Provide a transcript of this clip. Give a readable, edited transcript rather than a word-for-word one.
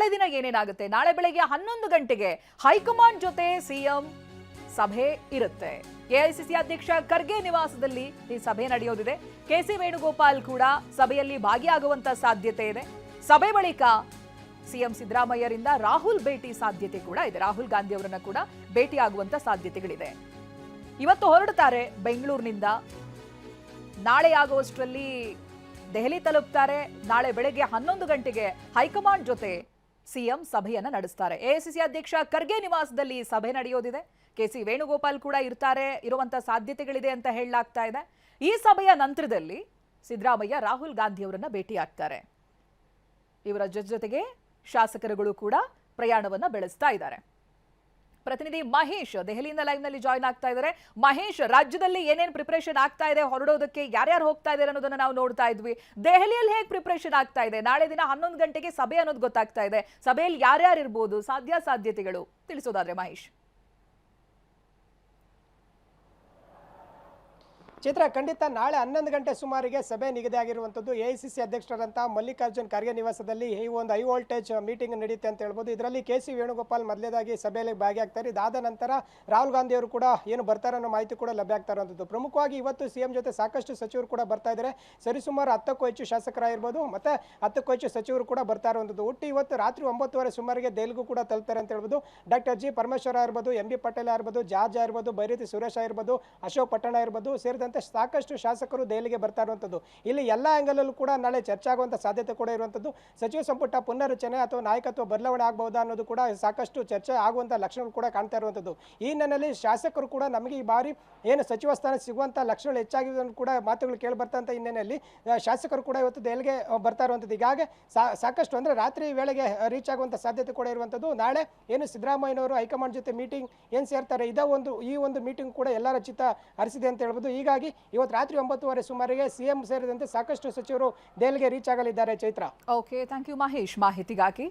ನಾಳೆ ದಿನ ಏನೇನಾಗುತ್ತೆ? ನಾಳೆ ಬೆಳಗ್ಗೆ 11 ಗಂಟೆಗೆ ಹೈಕಮಾಂಡ್ ಜೊತೆ ಸಿಎಂ ಸಭೆ ಇರುತ್ತೆ. ಎಐಸಿಸಿ ಅಧ್ಯಕ್ಷ ಖರ್ಗೆ ನಿವಾಸದಲ್ಲಿ ಈ ಸಭೆ ನಡೆಯೋದಿದೆ. ಕೆಸಿ ವೇಣುಗೋಪಾಲ್ ಕೂಡ ಸಭೆಯಲ್ಲಿ ಭಾಗಿಯಾಗುವಂತ ಸಾಧ್ಯತೆ ಇದೆ. ಸಭೆ ಬಳಿಕ ಸಿಎಂ ಸಿದ್ದರಾಮಯ್ಯರಿಂದ ರಾಹುಲ್ ಭೇಟಿ ಸಾಧ್ಯತೆ ಕೂಡ ಇದೆ. ರಾಹುಲ್ ಗಾಂಧಿ ಅವರನ್ನ ಕೂಡ ಭೇಟಿಯಾಗುವಂತ ಸಾಧ್ಯತೆಗಳಿದೆ. ಇವತ್ತು ಹೊರಡುತ್ತಾರೆ ಬೆಂಗಳೂರಿನಿಂದ. ನಾಳೆ ಆಗುವಷ್ಟರಲ್ಲಿ ದೆಹಲಿ ತಲುಪ್ತಾರೆ. ನಾಳೆ ಬೆಳಗ್ಗೆ 11 ಗಂಟೆಗೆ ಹೈಕಮಾಂಡ್ ಜೊತೆ ಸಿಎಂ ಸಭೆಯನ್ನ ನಡೆಸ್ತಾರೆ. ಎಐಸಿಸಿ ಅಧ್ಯಕ್ಷ ಖರ್ಗೆ ನಿವಾಸದಲ್ಲಿ ಸಭೆ ನಡೆಯೋದಿದೆ. ಕೆಸಿ ವೇಣುಗೋಪಾಲ್ ಕೂಡ ಇರುವಂತ ಸಾಧ್ಯತೆಗಳಿದೆ ಅಂತ ಹೇಳಲಾಗ್ತಾ ಇದೆ. ಈ ಸಭೆಯ ನಂತರದಲ್ಲಿ ಸಿದ್ದರಾಮಯ್ಯ ರಾಹುಲ್ ಗಾಂಧಿ ಅವರನ್ನ ಭೇಟಿಯಾಗ್ತಾರೆ. ಇವರ ಜೊತೆಗೆ ಶಾಸಕರುಗಳು ಕೂಡ ಪ್ರಯಾಣವನ್ನ ಬೆಳೆಸ್ತಾ ಇದ್ದಾರೆ. ಪ್ರತಿನಿಧಿ ಮಹೇಶ್ ದೆಹಲಿಯಿಂದ ಲೈವ್ ನಲ್ಲಿ ಜಾಯ್ನ್ ಆಗ್ತಾ ಇದ್ದಾರೆ. ಮಹೇಶ್, ರಾಜ್ಯದಲ್ಲಿ ಏನೇನು ಪ್ರಿಪರೇಷನ್ ಆಗ್ತಾ ಇದೆ, ಹೊರಡೋದಕ್ಕೆ ಯಾರ್ಯಾರು ಹೋಗ್ತಾ ಇದ್ದಾರೆ ಅನ್ನೋದನ್ನ ನಾವು ನೋಡ್ತಾ ಇದ್ವಿ. ದೆಹಲಿಯಲ್ಲಿ ಹೇಗೆ ಪ್ರಿಪರೇಷನ್ ಆಗ್ತಾ ಇದೆ? ನಾಳೆ ದಿನ 11 ಗಂಟೆಗೆ ಸಭೆ ಅನ್ನೋದು ಗೊತ್ತಾಗ್ತಾ ಇದೆ. ಸಭೆಯಲ್ಲಿ ಯಾರ್ಯಾರು ಇರ್ಬೋದು, ಸಾಧ್ಯತೆಗಳು ತಿಳಿಸೋದಾದ್ರೆ ಮಹೇಶ್. ಚಿತ್ರ, ಖಂಡಿತ ನಾಳೆ 11 ಗಂಟೆ ಸುಮಾರಿಗೆ ಸಭೆ ನಿಗದಿಯಾಗಿರುವಂಥದ್ದು. ಎಐಸಿಸಿ ಅಧ್ಯಕ್ಷರಾದಂಥ ಮಲ್ಲಿಕಾರ್ಜುನ್ ಖರ್ಗೆ ನಿವಾಸದಲ್ಲಿ ಈ ಒಂದು ಹೈ ವೋಲ್ಟೇಜ್ ಮೀಟಿಂಗ್ ನಡೆಯುತ್ತೆ ಅಂತ ಹೇಳ್ಬೋದು. ಇದರಲ್ಲಿ ಕೆಸಿ ವೇಣುಗೋಪಾಲ್ ಮೊದಲೇದಾಗಿ ಸಭೆಯಲ್ಲಿ ಭಾಗಿಯಾಗ್ತಾರೆ. ಇದಾದ ನಂತರ ರಾಹುಲ್ ಗಾಂಧಿ ಅವರು ಕೂಡ ಏನು ಬರ್ತಾರೆ ಅನ್ನೋ ಮಾಹಿತಿ ಕೂಡ ಲಭ್ಯ ಆಗ್ತಾ ಇರುವಂಥದ್ದು. ಪ್ರಮುಖವಾಗಿ ಇವತ್ತು ಸಿಎಂ ಜೊತೆ ಸಾಕಷ್ಟು ಸಚಿವರು ಕೂಡ ಬರ್ತಾ ಇದ್ದಾರೆ. ಸರಿಸುಮಾರು 10ಕ್ಕೂ ಹೆಚ್ಚು ಶಾಸಕರಾಗಿರ್ಬೋದು, ಮತ್ತೆ 10ಕ್ಕೂ ಹೆಚ್ಚು ಸಚಿವರು ಕೂಡ ಬರ್ತಾ ಇರುವಂಥದ್ದು. ಒಟ್ಟು ಇವತ್ತು ರಾತ್ರಿ 9:30 ಸುಮಾರಿಗೆ ದೆಹಲಿಗೂ ಕೂಡ ತಲುಪ್ತಾರೆ ಅಂತ ಹೇಳ್ಬೋದು. ಡಾಕ್ಟರ್ ಜಿ ಪರಮೇಶ್ವರ ಇರ್ಬೋದು, MB ಪಟೇಲ್ ಆಗಿರ್ಬೋದು, ಜಾರ್ಜ್ ಆಗಿರ್ಬೋದು, ಬೈರತಿ ಸುರೇಶ್ ಆಗಿರ್ಬೋದು, ಅಶೋಕ್ ಪಟ್ಟಣ ಇರ್ಬೋದು ಸೇರಿದಂತೆ ಸಾಕಷ್ಟು ಶಾಸಕರು ದೆಹಲಿಗೆ ಬರ್ತಾ ಇರುವಂಥದ್ದು. ಇಲ್ಲಿ ಎಲ್ಲ ಆಂಗಲಲ್ಲೂ ಕೂಡ ನಾಳೆ ಚರ್ಚೆ ಆಗುವಂಥ ಸಾಧ್ಯತೆ ಕೂಡ ಇರುವಂಥದ್ದು. ಸಚಿವ ಸಂಪುಟ ಪುನರ್ರಚನೆ ಅಥವಾ ನಾಯಕತ್ವ ಬದಲಾವಣೆ ಆಗಬಹುದಾ ಅನ್ನೋದು ಕೂಡ ಸಾಕಷ್ಟು ಚರ್ಚೆ ಆಗುವಂಥ ಲಕ್ಷಣಗಳು ಕೂಡ ಕಾಣ್ತಾ ಇರುವಂಥದ್ದು. ಈ ಹಿನ್ನೆಲೆಯಲ್ಲಿ ಶಾಸಕರು ಕೂಡ ನಮಗೆ ಈ ಬಾರಿ ಏನು ಸಚಿವ ಸ್ಥಾನ ಸಿಗುವಂಥ ಲಕ್ಷಣಗಳು ಹೆಚ್ಚಾಗಿದೆ ಕೂಡ ಮಾತುಗಳು ಕೇಳಿ ಬರ್ತಂಥ ಹಿನ್ನೆಲೆಯಲ್ಲಿ ಶಾಸಕರು ಕೂಡ ಇವತ್ತು ದೆಹಲಿಗೆ ಬರ್ತಾ ಇರುವಂಥದ್ದು. ಹೀಗಾಗಿ ಸಾಕಷ್ಟು ಅಂದರೆ ರಾತ್ರಿ ವೇಳೆಗೆ ರೀಚ್ ಆಗುವಂಥ ಸಾಧ್ಯತೆ ಕೂಡ ಇರುವಂಥದ್ದು. ನಾಳೆ ಏನು ಸಿದ್ದರಾಮಯ್ಯನವರು ಹೈಕಮಾಂಡ್ ಜೊತೆ ಮೀಟಿಂಗ್ ಏನು ಸೇರ್ತಾರೆ, ಈ ಒಂದು ಮೀಟಿಂಗ್ ಕೂಡ ಎಲ್ಲರ ಚಿತ್ತ ಹರಿಸಿದೆ ಅಂತ ಹೇಳ್ಬೋದು. ಹೀಗಾಗಿ ಇವತ್ತು ರಾತ್ರಿ 9:30 ಸುಮಾರಿಗೆ ಸಿಎಂ ಸೇರಿದಂತೆ ಸಾಕಷ್ಟು ಸಚಿವರು ದೆಹಲಿಗೆ ರೀಚ್ ಆಗಲಿದ್ದಾರೆ. Chaitra. Okay, thank you Mahesh ಮಾಹಿತಿಗಾಗಿ.